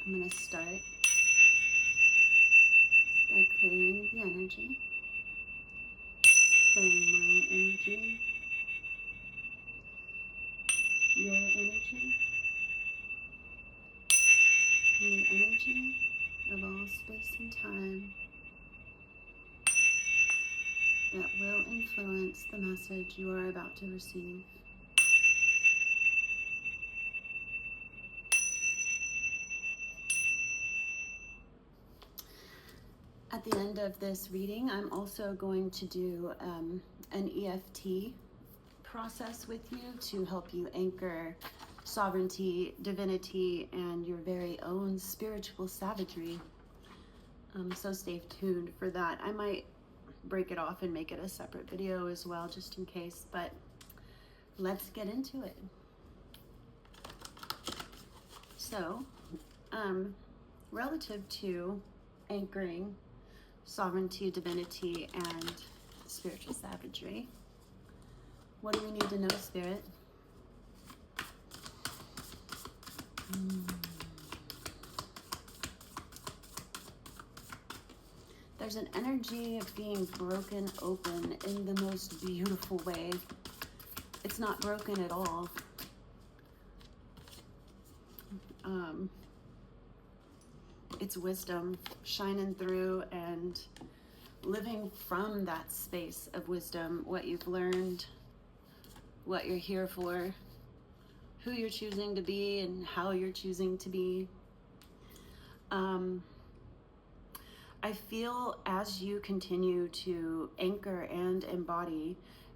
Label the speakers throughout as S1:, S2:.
S1: I'm going to start by clearing the energy, clearing my energy, your energy, and the energy of all space and time that will influence the message you are about to receive. At the end of this reading, I'm also going to do an EFT process with you to help you anchor sovereignty, divinity, and your very own spiritual savagery. So stay tuned for that. I might break it off and make it a separate video as well, just in case, but let's get into it. So, relative to anchoring sovereignty, divinity, and spiritual savagery, what do we need to know, Spirit? There's an energy of being broken open in the most beautiful way. It's not broken at all. It's wisdom shining through and living from that space of wisdom, what you've learned, what you're here for, who you're choosing to be, and how you're choosing to be. I feel as you continue to anchor and embody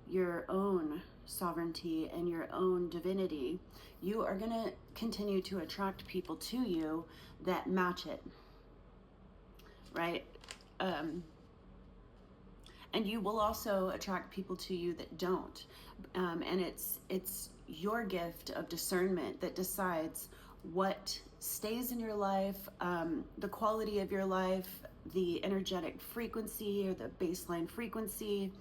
S1: your own sovereignty and your own divinity, you are going to continue to attract people to you that match it, right? And you will also attract people to you that don't. And it's your gift of discernment that decides what stays in your life, the quality of your life, the energetic frequency or the baseline frequency.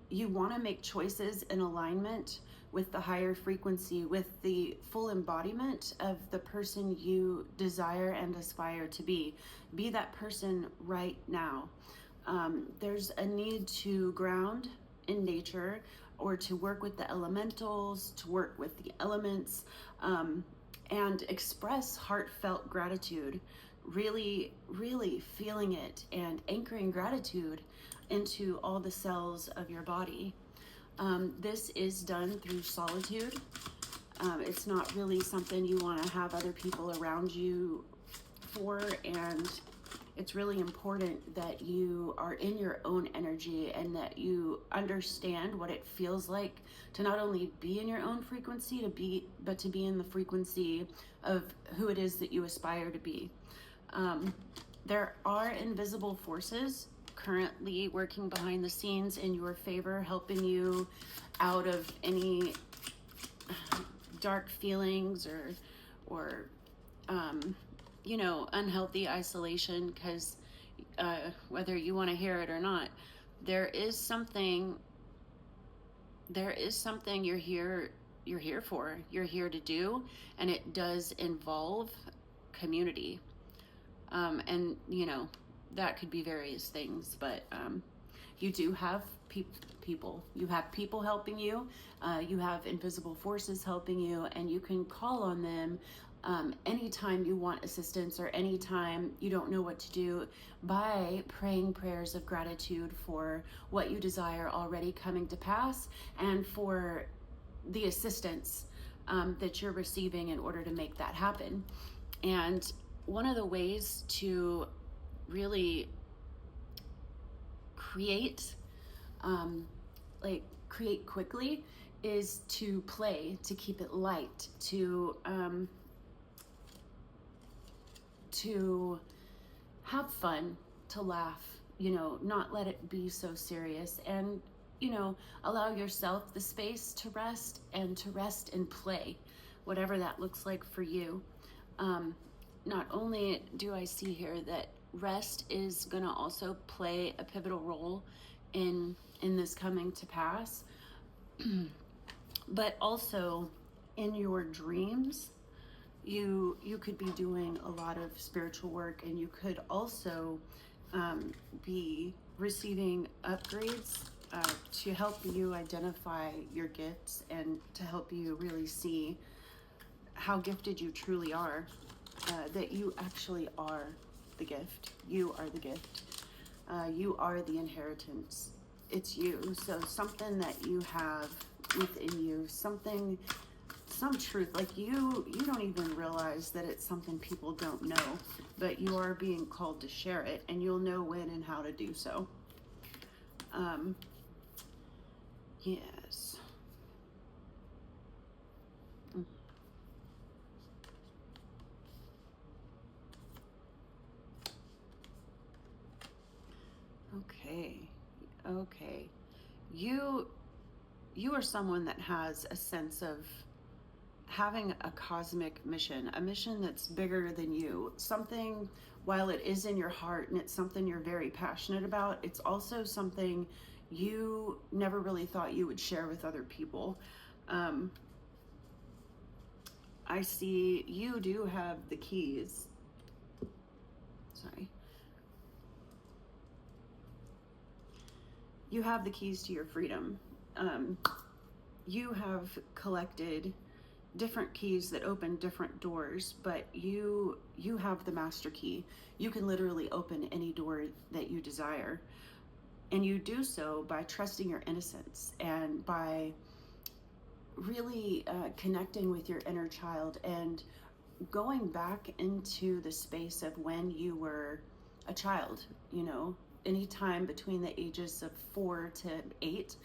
S1: You want to make choices in alignment with the higher frequency, with the full embodiment of the person you desire and aspire to be. Be that person right now. There's a need to ground in nature, or to work with the elementals, to work with the elements, and express heartfelt gratitude, really, really feeling it and anchoring gratitude into all the cells of your body. This is done through solitude. It's not really something you want to have other people around you for, and it's really important that you are in your own energy and that you understand what it feels like to not only be in your own frequency, but to be in the frequency of who it is that you aspire to be. There are invisible forces currently working behind the scenes in your favor, helping you out of any dark feelings or unhealthy isolation, because whether you want to hear it or not, there is something you're here for, you're here to do, and it does involve community. And that could be various things, but you do have people. You have people helping you. You have invisible forces helping you, and you can call on them anytime you want assistance or anytime you don't know what to do, by praying prayers of gratitude for what you desire already coming to pass, and for the assistance that you're receiving in order to make that happen. And one of the ways to really create quickly is to play, to keep it light, to have fun, to laugh, not let it be so serious, and allow yourself the space to rest and play, whatever that looks like for you. Not only do I see here that rest is going to also play a pivotal role in this coming to pass, but also in your dreams, you could be doing a lot of spiritual work, and you could also be receiving upgrades to help you identify your gifts and to help you really see how gifted you truly are, that you actually are the gift. You are the gift. You are the inheritance. It's you. So something that you have within you, something, some truth, like you don't even realize that it's something people don't know, but you are being called to share it, and you'll know when and how to do so. Yes. Okay. Okay. You are someone that has a sense of having a cosmic mission, a mission that's bigger than you. Something, while it is in your heart and it's something you're very passionate about, it's also something you never really thought you would share with other people. I see you do have the keys. Sorry. You have the keys to your freedom. You have collected different keys that open different doors, but you have the master key. You can literally open any door that you desire, and you do so by trusting your innocence and by really connecting with your inner child and going back into the space of when you were a child, you know, anytime between the ages of 4 to 8,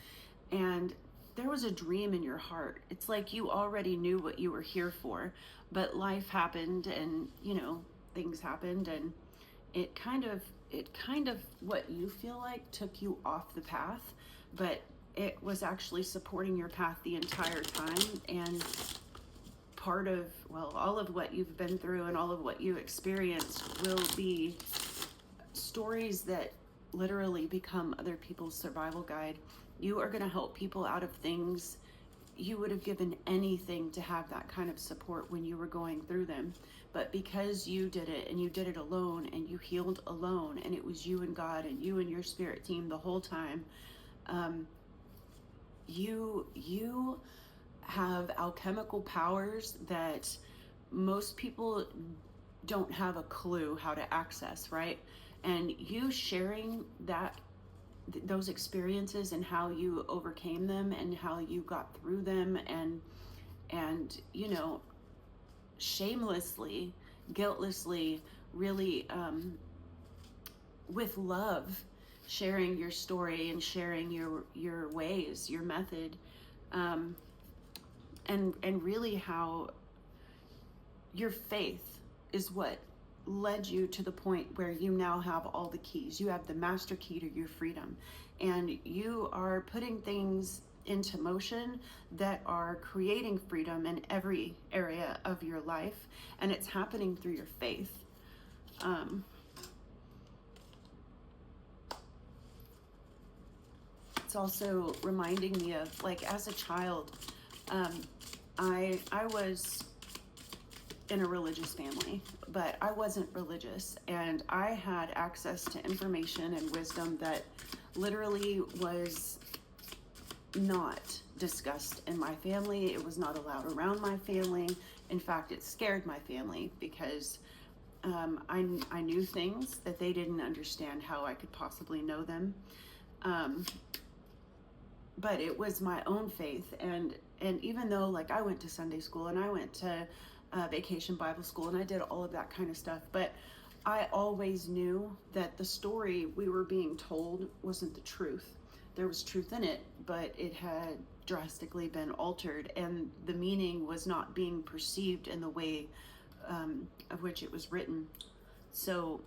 S1: and there was a dream in your heart. It's like you already knew what you were here for, but life happened, and you know, things happened, and it kind of what you feel like took you off the path, but it was actually supporting your path the entire time. And part of, well, all of what you've been through and all of what you experienced will be stories that literally become other people's survival guide. You are going to help people out of things you would have given anything to have that kind of support when you were going through them. But because you did it, and you did it alone, and you healed alone, and it was you and God and you and your spirit team the whole time, you have alchemical powers that most people don't have a clue how to access, right? And you sharing those experiences and how you overcame them and how you got through them, and you know, shamelessly, guiltlessly, really with love, sharing your story and sharing your ways, your method, and really how your faith is what led you to the point where you now have all the keys. You have the master key to your freedom, and you are putting things into motion that are creating freedom in every area of your life, and it's happening through your faith. It's also reminding me of, like, as a child, I was in a religious family, but I wasn't religious, and I had access to information and wisdom that literally was not discussed in my family. It was not allowed around my family. In fact, it scared my family because I knew things that they didn't understand how I could possibly know them. But it was my own faith, and even though, like, I went to Sunday school and I went to vacation Bible school and I did all of that kind of stuff, but I always knew that the story we were being told wasn't the truth. There was truth in it, but it had drastically been altered, and the meaning was not being perceived in the way of which it was written. So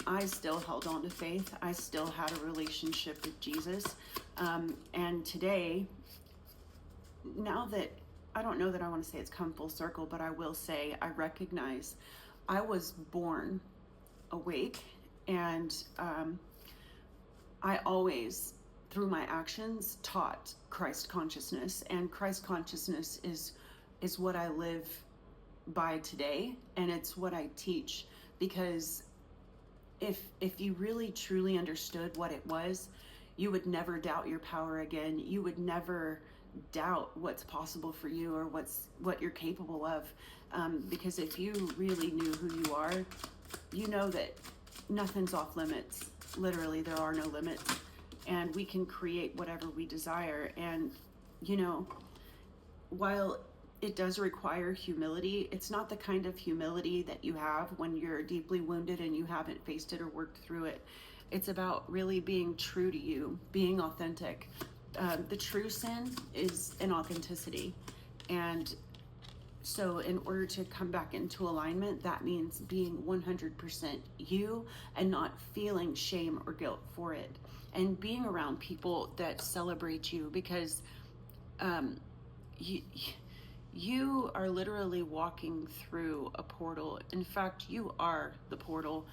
S1: I still held on to faith. I still had a relationship with Jesus. And today, now that, I don't know that I want to say it's come full circle, but I will say I recognize I was born awake, and I always, through my actions, taught Christ consciousness, and Christ consciousness is what I live by today, and it's what I teach, because if you really truly understood what it was, you would never doubt your power again. You would never doubt what's possible for you or what you're capable of, because if you really knew who you are, you know that nothing's off limits. Literally, there are no limits, and we can create whatever we desire. And you know, while it does require humility, it's not the kind of humility that you have when you're deeply wounded and you haven't faced it or worked through it. It's about really being true to you, being authentic. The true sin is inauthenticity. And so in order to come back into alignment, that means being 100% you and not feeling shame or guilt for it. And being around people that celebrate you, because you are literally walking through a portal. In fact, you are the portal.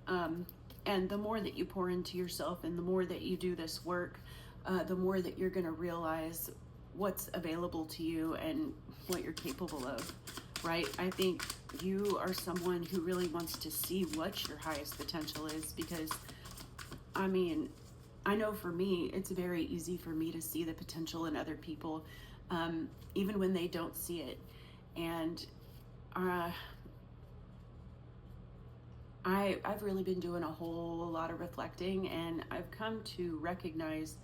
S1: And the more that you pour into yourself and the more that you do this work, the more that you're going to realize what's available to you and what you're capable of, right? I think you are someone who really wants to see what your highest potential is, because, I mean, I know for me, it's very easy for me to see the potential in other people, even when they don't see it. And I've really been doing a whole lot of reflecting, and I've come to recognize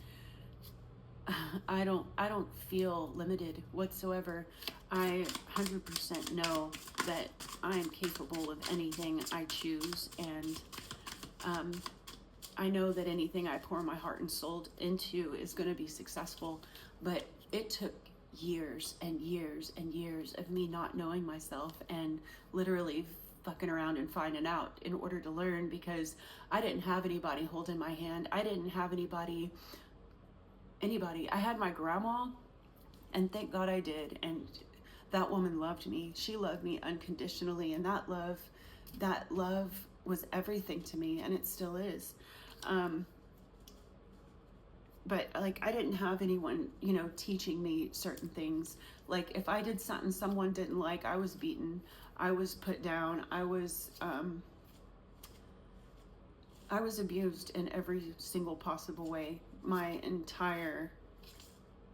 S1: I don't feel limited whatsoever. I 100% know that I am capable of anything I choose, and I know that anything I pour my heart and soul into is going to be successful. But it took years and years and years of me not knowing myself and literally fucking around and finding out in order to learn, because I didn't have anybody holding my hand. I didn't have anybody. I had my grandma, and thank God I did. And that woman loved me. She loved me unconditionally, and that love was everything to me, and it still is. But like, I didn't have anyone, teaching me certain things. Like, if I did something someone didn't like, I was beaten, I was put down, I was abused in every single possible way my entire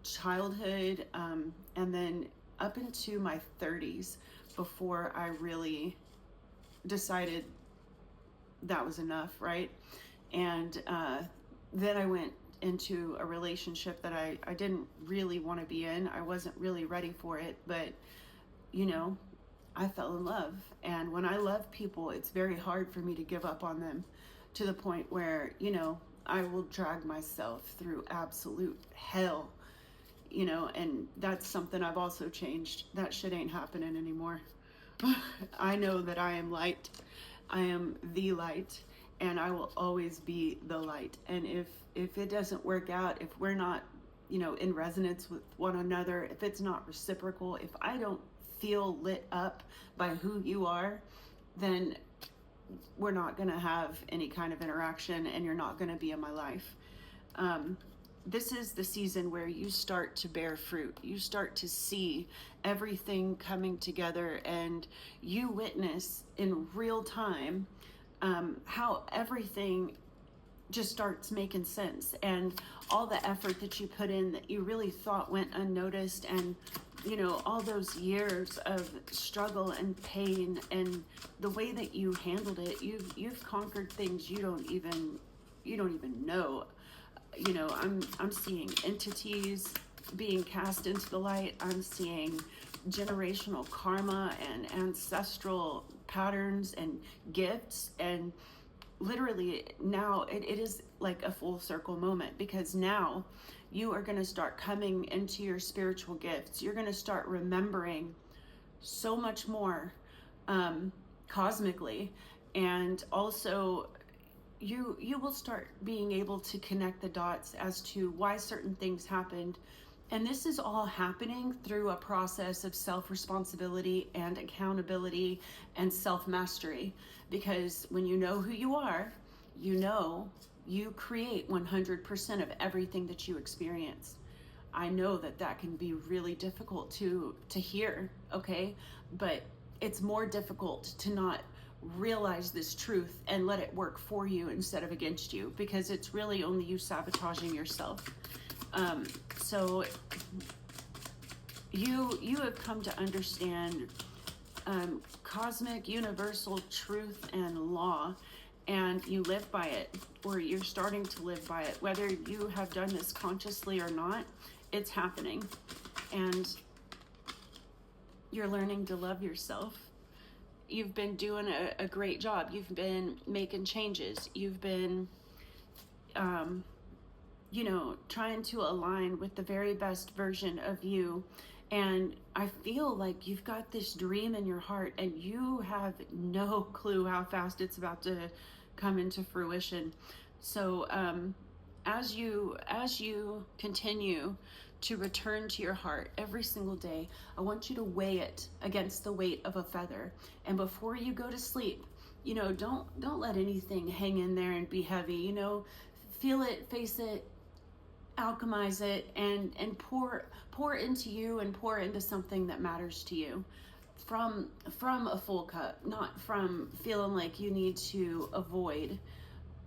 S1: childhood, and then up into my 30s, before I really decided that was enough, right? And then I went into a relationship that I didn't really want to be in. I wasn't really ready for it, but I fell in love. And when I love people, it's very hard for me to give up on them, to the point where, I will drag myself through absolute hell, and that's something I've also changed. That shit ain't happening anymore. I know that I am light. I am the light, and I will always be the light. And if it doesn't work out, if we're not, in resonance with one another, if it's not reciprocal, if I don't feel lit up by who you are, then we're not going to have any kind of interaction, and you're not going to be in my life. This is the season where you start to bear fruit. You start to see everything coming together, and you witness in real time how everything just starts making sense, and all the effort that you put in that you really thought went unnoticed, and all those years of struggle and pain, and the way that you handled it, you've conquered things you don't even know. I'm seeing entities being cast into the light. I'm seeing generational karma and ancestral patterns and gifts, and literally now it is like a full circle moment, because now you are going to start coming into your spiritual gifts. You're going to start remembering so much more cosmically, and also you will start being able to connect the dots as to why certain things happened. And this is all happening through a process of self-responsibility and accountability and self-mastery, because when you know who you are, you create 100% of everything that you experience. I know that can be really difficult to hear, okay? But it's more difficult to not realize this truth and let it work for you instead of against you, because it's really only you sabotaging yourself. So you have come to understand cosmic universal truth and law, and you live by it, or you're starting to live by it. Whether you have done this consciously or not, it's happening, and you're learning to love yourself. You've been doing a great job. You've been making changes. You've been you know, trying to align with the very best version of you. And I feel like you've got this dream in your heart, and you have no clue how fast it's about to come into fruition. So as you continue to return to your heart every single day, I want you to weigh it against the weight of a feather. And before you go to sleep, you know, don't let anything hang in there and be heavy. You know, feel it, face it, alchemize it, and pour into you, and pour into something that matters to you from a full cup, not from feeling like you need to avoid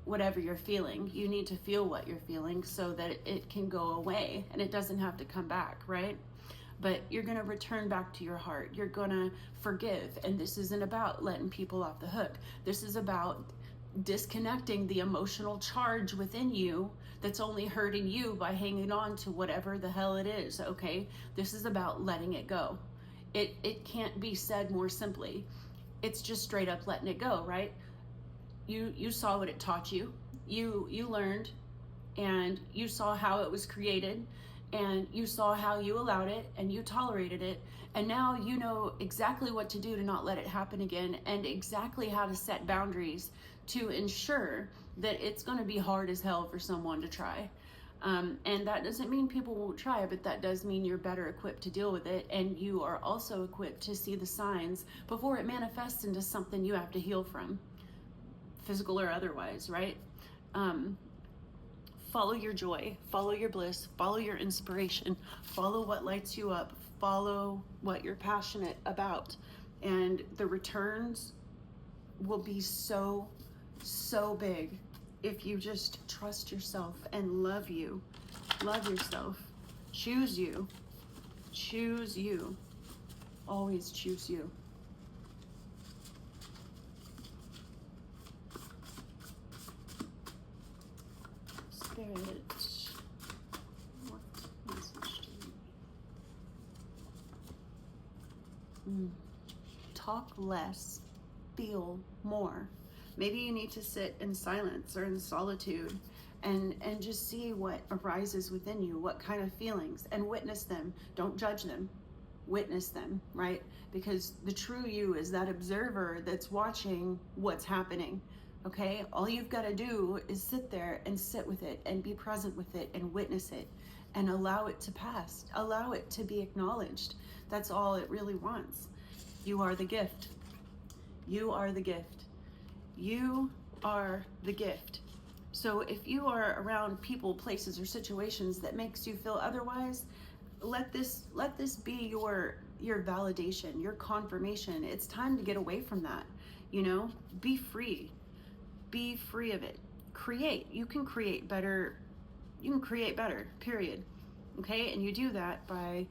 S1: whatever you're feeling. You need to feel what you're feeling so that it can go away and it doesn't have to come back, right? But you're going to return back to your heart. You're going to forgive. And this isn't about letting people off the hook. This is about disconnecting the emotional charge within you that's only hurting you by hanging on to whatever the hell it is, okay? This is about letting it go. It can't be said more simply. It's just straight up letting it go, right? You saw what it taught you. You learned, and you saw how it was created, and you saw how you allowed it, and you tolerated it, and now you know exactly what to do to not let it happen again, and exactly how to set boundaries to ensure that it's going to be hard as hell for someone to try. And that doesn't mean people won't try, but that does mean you're better equipped to deal with it, and you are also equipped to see the signs before it manifests into something you have to heal from, physical or otherwise, right? Follow your joy, follow your bliss, follow your inspiration, follow what lights you up, follow what you're passionate about, and the returns will be so big if you just trust yourself and love yourself, choose you, always choose you. Spirit, what message do you? Talk less, feel more. Maybe you need to sit in silence or in solitude and just see what arises within you, what kind of feelings, and witness them. Don't judge them, witness them, right? Because the true you is that observer that's watching what's happening. Okay, all you've got to do is sit there and sit with it and be present with it and witness it and allow it to pass, allow it to be acknowledged. That's all it really wants. You are the gift. You are the gift. You are the gift. So if you are around people, places, or situations that makes you feel otherwise, let this be your validation, your confirmation. It's time to get away from that. You know, be free. Be free of it. Create. You can create better. You can create better, period. Okay? And you do that by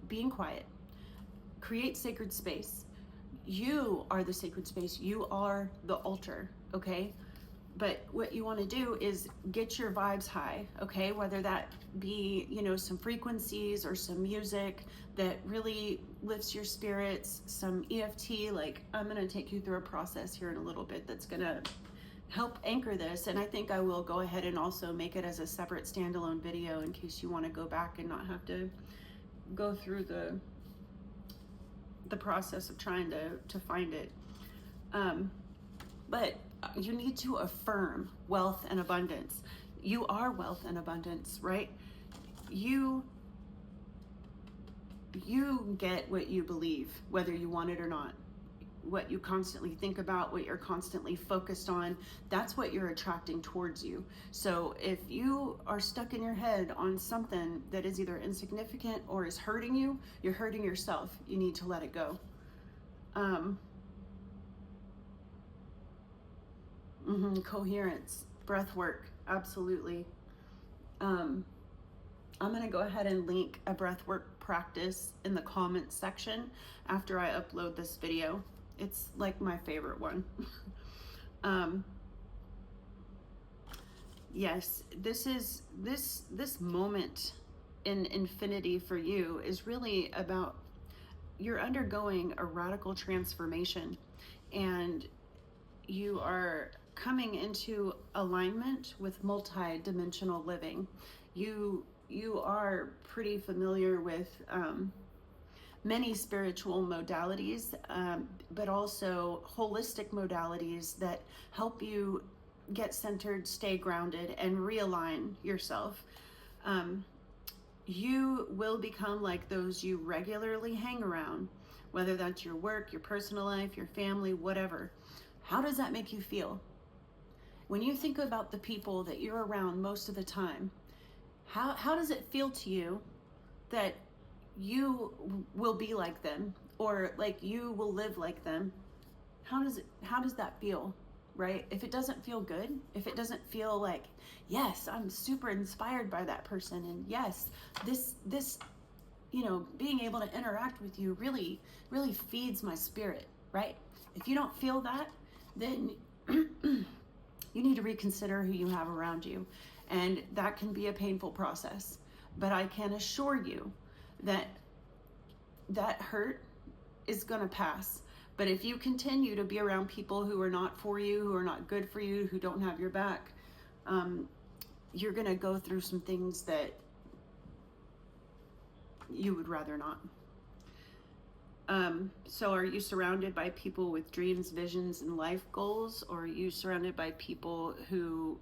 S1: being quiet. Create sacred space. You are the sacred space. You are the altar, okay? But what you want to do is get your vibes high, okay? Whether that be, you know, some frequencies or some music that really lifts your spirits, some EFT, like I'm going to take you through a process here in a little bit that's going to help anchor this. And I think I will go ahead and also make it as a separate standalone video in case you want to go back and not have to go through the process of trying to find it. But you need to affirm wealth and abundance. You are wealth and abundance, right? You get what you believe, whether you want it or not. What you constantly think about, what you're constantly focused on, that's what you're attracting towards you. So if you are stuck in your head on something that is either insignificant or is hurting you, you're hurting yourself. You need to let it go. Coherence, breath work, absolutely. I'm going to go ahead and link a breathwork practice in the comments section after I upload this video. It's like my favorite one. Yes, this moment in infinity for you is really about, you're undergoing a radical transformation, and you are coming into alignment with multidimensional living. You are pretty familiar with many spiritual modalities, but also holistic modalities that help you get centered, stay grounded, and realign yourself. You will become like those you regularly hang around, whether that's your work, your personal life, your family, whatever. How does that make you feel? When you think about the people that you're around most of the time, how does it feel to you that you will be like them, or like you will live like them? How does that feel, right? If it doesn't feel good, if it doesn't feel like, yes, I'm super inspired by that person, and yes, this being able to interact with you really feeds my spirit, right? If you don't feel that, then you need to reconsider who you have around you. And that can be a painful process. But I can assure you that that hurt is going to pass. But if you continue to be around people who are not for you, who are not good for you, who don't have your back, you're going to go through some things that you would rather not. So are you surrounded by people with dreams, visions, and life goals? Or are you surrounded by people who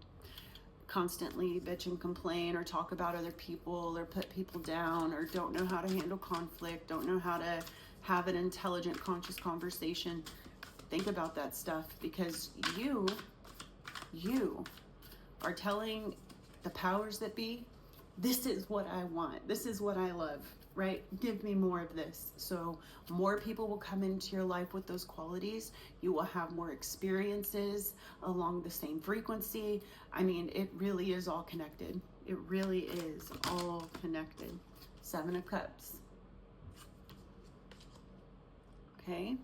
S1: constantly bitch and complain, or talk about other people, or put people down, or don't know how to handle conflict, don't know how to have an intelligent, conscious conversation? Think about that stuff, because you are telling the powers that be, this is what I want, this is what I love, right? Give me more of this. So more people will come into your life with those qualities. You will have more experiences along the same frequency. I mean, it really is all connected. It really is all connected. 7 of Cups. Okay.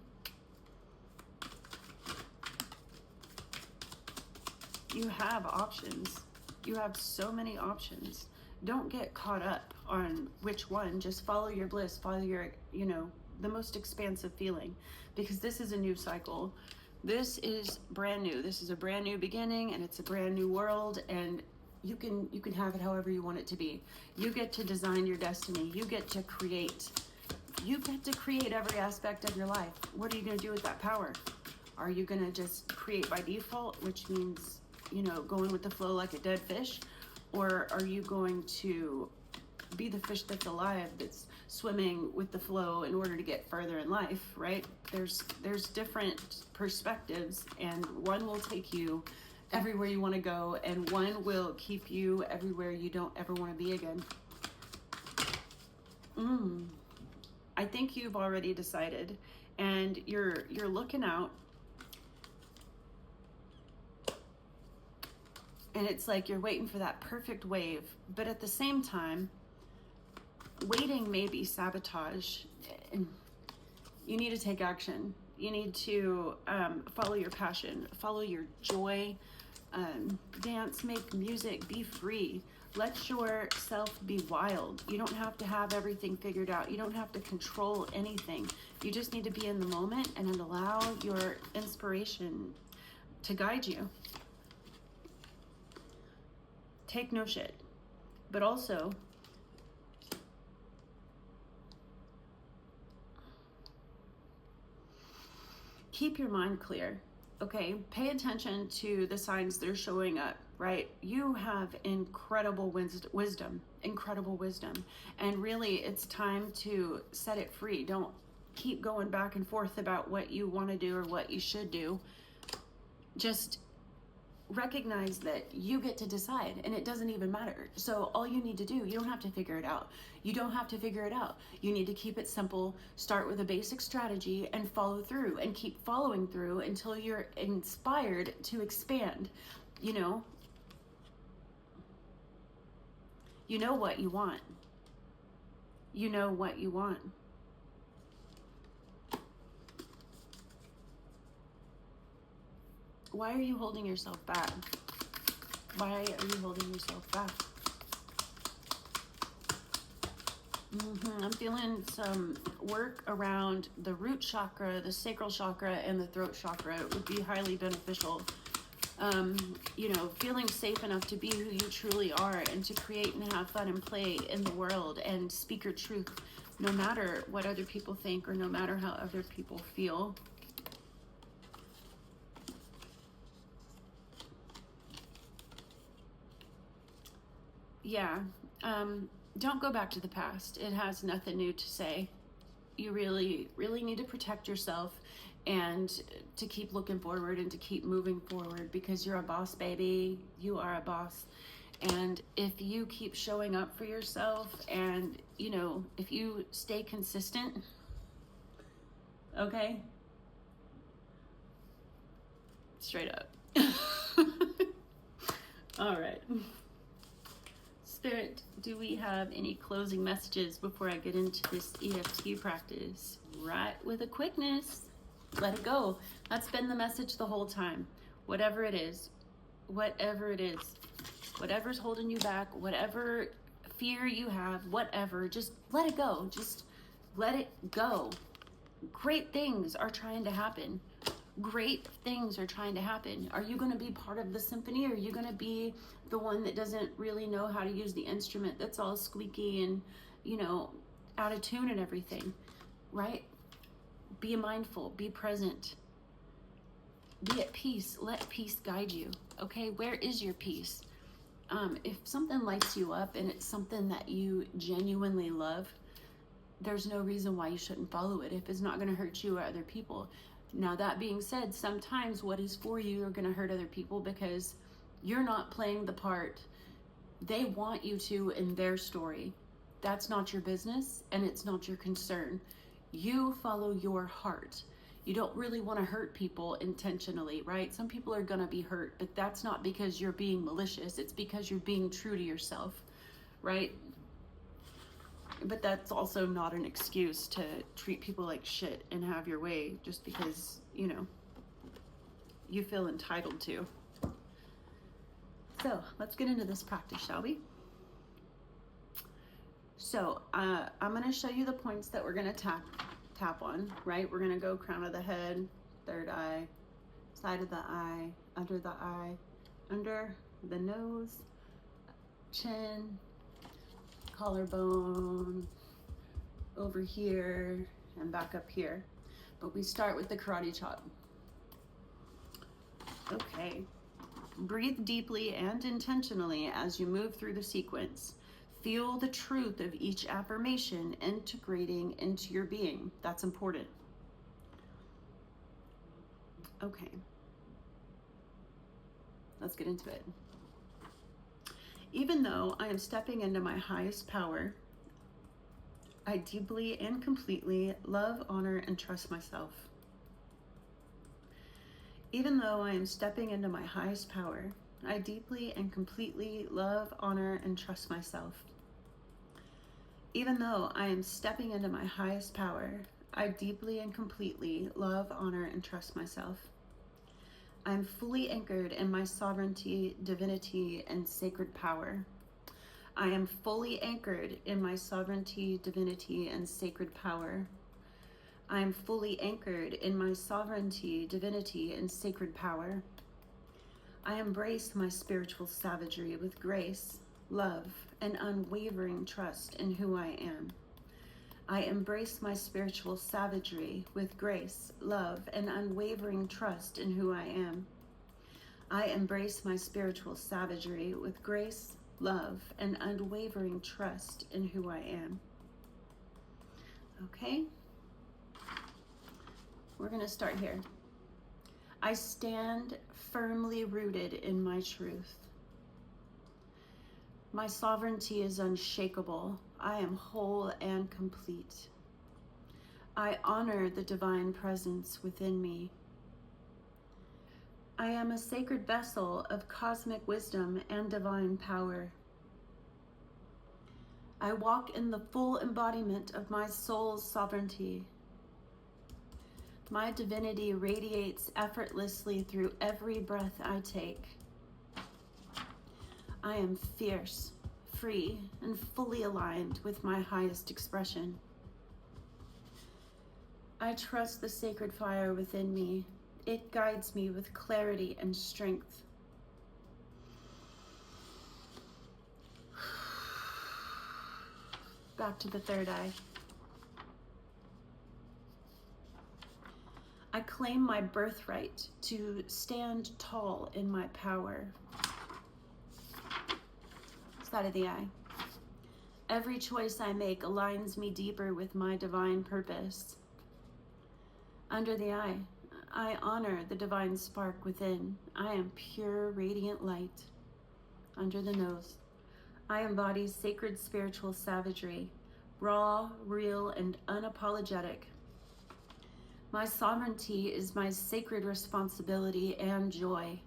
S1: You have options. You have so many options. Don't get caught up on which one. Just follow your bliss, follow your, the most expansive feeling, because this is a new cycle. This is brand new. This is a brand new beginning, and it's a brand new world, and you can have it however you want it to be. You get to design your destiny. You get to create. You get to create every aspect of your life. What are you going to do with that power? Are you going to just create by default, which means, going with the flow like a dead fish? Or are you going to be the fish that's alive, that's swimming with the flow in order to get further in life, right? There's different perspectives, and one will take you everywhere you want to go, and one will keep you everywhere you don't ever want to be again. I think you've already decided, and you're looking out, and it's like you're waiting for that perfect wave, but at the same time, waiting may be sabotage, and you need to take action. You need to follow your passion, follow your joy, dance, make music, be free. Let yourself be wild. You don't have to have everything figured out. You don't have to control anything. You just need to be in the moment and allow your inspiration to guide you. Take no shit, but also keep your mind clear. Okay, pay attention to the signs that are showing up, right? You have incredible wisdom, and really it's time to set it free. Don't keep going back and forth about what you want to do or what you should do. Just recognize that you get to decide, and it doesn't even matter. So all you need to do, you don't have to figure it out. You don't have to figure it out. You need to keep it simple, start with a basic strategy, and follow through, and keep following through until you're inspired to expand. You know what you want. You know what you want. Why are you holding yourself back? Why are you holding yourself back? I'm feeling some work around the root chakra, the sacral chakra, and the throat chakra. It would be highly beneficial. You know, feeling safe enough to be who you truly are, and to create and have fun and play in the world and speak your truth, no matter what other people think or no matter how other people feel. Yeah, don't go back to the past. It has nothing new to say. You really, really need to protect yourself and to keep looking forward and to keep moving forward, because you're a boss, baby. You are a boss. And if you keep showing up for yourself, and, you know, if you stay consistent, okay? Straight up. All right. Spirit, do we have any closing messages before I get into this EFT practice? Right with a quickness. Let it go. That's been the message the whole time. Whatever it is, whatever's holding you back, whatever fear you have, whatever, just let it go. Just let it go. Great things are trying to happen. Great things are trying to happen. Are you going to be part of the symphony, or are you going to be the one that doesn't really know how to use the instrument, that's all squeaky and, you know, out of tune and everything, right? Be mindful, be present, be at peace. Let peace guide you. Okay, where is your peace? If something lights you up and it's something that you genuinely love, there's no reason why you shouldn't follow it if it's not going to hurt you or other people. Now, that being said, sometimes what is for you are going to hurt other people because you're not playing the part they want you to in their story. That's not your business, and it's not your concern. You follow your heart. You don't really want to hurt people intentionally, right? Some people are going to be hurt, but that's not because you're being malicious. It's because you're being true to yourself, right? But that's also not an excuse to treat people like shit and have your way just because, you know, you feel entitled to. So let's get into this practice, shall we? So I'm going to show you the points that we're going to tap on, right? We're going to go crown of the head, third eye, side of the eye, under the nose, chin, collarbone, over here, and back up here. But we start with the karate chop. Okay. Breathe deeply and intentionally as you move through the sequence. Feel the truth of each affirmation integrating into your being. That's important. Okay. Let's get into it. Even though I am stepping into my highest power, I deeply and completely love, honor, and trust myself. Even though I am stepping into my highest power, I deeply and completely love, honor, and trust myself. Even though I am stepping into my highest power, I deeply and completely love, honor, and trust myself. I am fully anchored in my sovereignty, divinity, and sacred power. I am fully anchored in my sovereignty, divinity, and sacred power. I am fully anchored in my sovereignty, divinity, and sacred power. I embrace my spiritual savagery with grace, love, and unwavering trust in who I am. I embrace my spiritual savagery with grace, love, and unwavering trust in who I am. I embrace my spiritual savagery with grace, love, and unwavering trust in who I am. Okay? We're going to start here. I stand firmly rooted in my truth. My sovereignty is unshakable. I am whole and complete. I honor the divine presence within me. I am a sacred vessel of cosmic wisdom and divine power. I walk in the full embodiment of my soul's sovereignty. My divinity radiates effortlessly through every breath I take. I am fierce, free, and fully aligned with my highest expression. I trust the sacred fire within me. It guides me with clarity and strength. Back to the third eye. I claim my birthright to stand tall in my power. Side of the eye. Every choice I make aligns me deeper with my divine purpose. Under the eye, I honor the divine spark within. I am pure, radiant light. Under the nose, I embody sacred spiritual savagery, raw, real, and unapologetic. My sovereignty is my sacred responsibility and joy.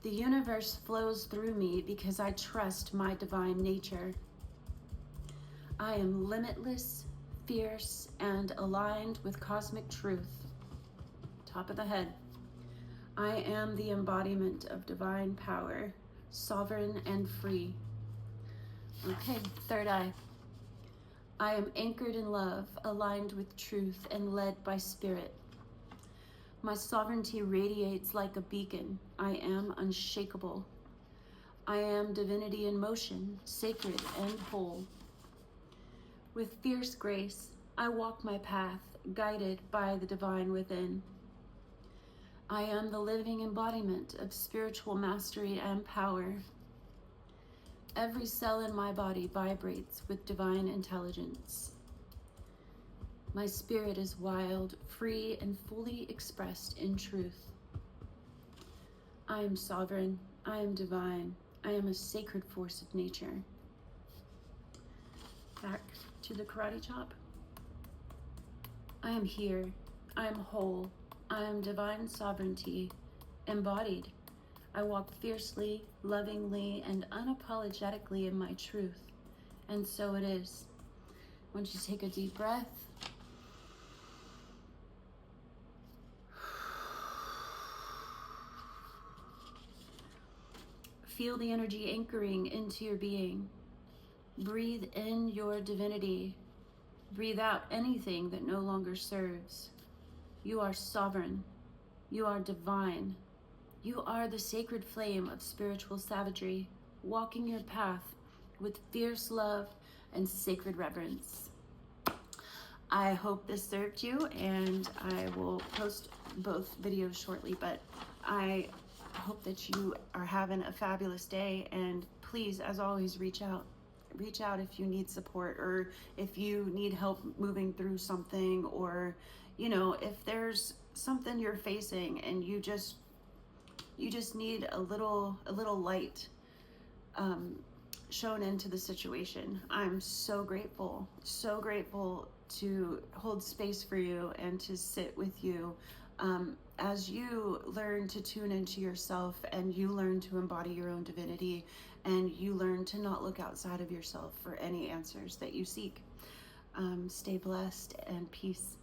S1: The universe flows through me because I trust my divine nature. I am limitless, fierce, and aligned with cosmic truth. Top of the head. I am the embodiment of divine power, sovereign and free. Okay, third eye. I am anchored in love, aligned with truth, and led by spirit. My sovereignty radiates like a beacon. I am unshakable. I am divinity in motion, sacred and whole. With fierce grace, I walk my path, guided by the divine within. I am the living embodiment of spiritual mastery and power. Every cell in my body vibrates with divine intelligence. My spirit is wild, free, and fully expressed in truth. I am sovereign. I am divine. I am a sacred force of nature. Back to the karate chop. I am here. I am whole. I am divine sovereignty, embodied. I walk fiercely, lovingly, and unapologetically in my truth. And so it is. I want you to take a deep breath. Feel the energy anchoring into your being. Breathe in your divinity. Breathe out anything that no longer serves. You are sovereign. You are divine. You are the sacred flame of spiritual savagery, walking your path with fierce love and sacred reverence. I hope this served you, and I will post both videos shortly, but I hope that you are having a fabulous day, and please, as always, reach out. Reach out if you need support, or if you need help moving through something, or, you know, if there's something you're facing and you just need a little light shown into the situation. I'm so grateful to hold space for you and to sit with you as you learn to tune into yourself, and you learn to embody your own divinity, and you learn to not look outside of yourself for any answers that you seek. Stay blessed, and peace.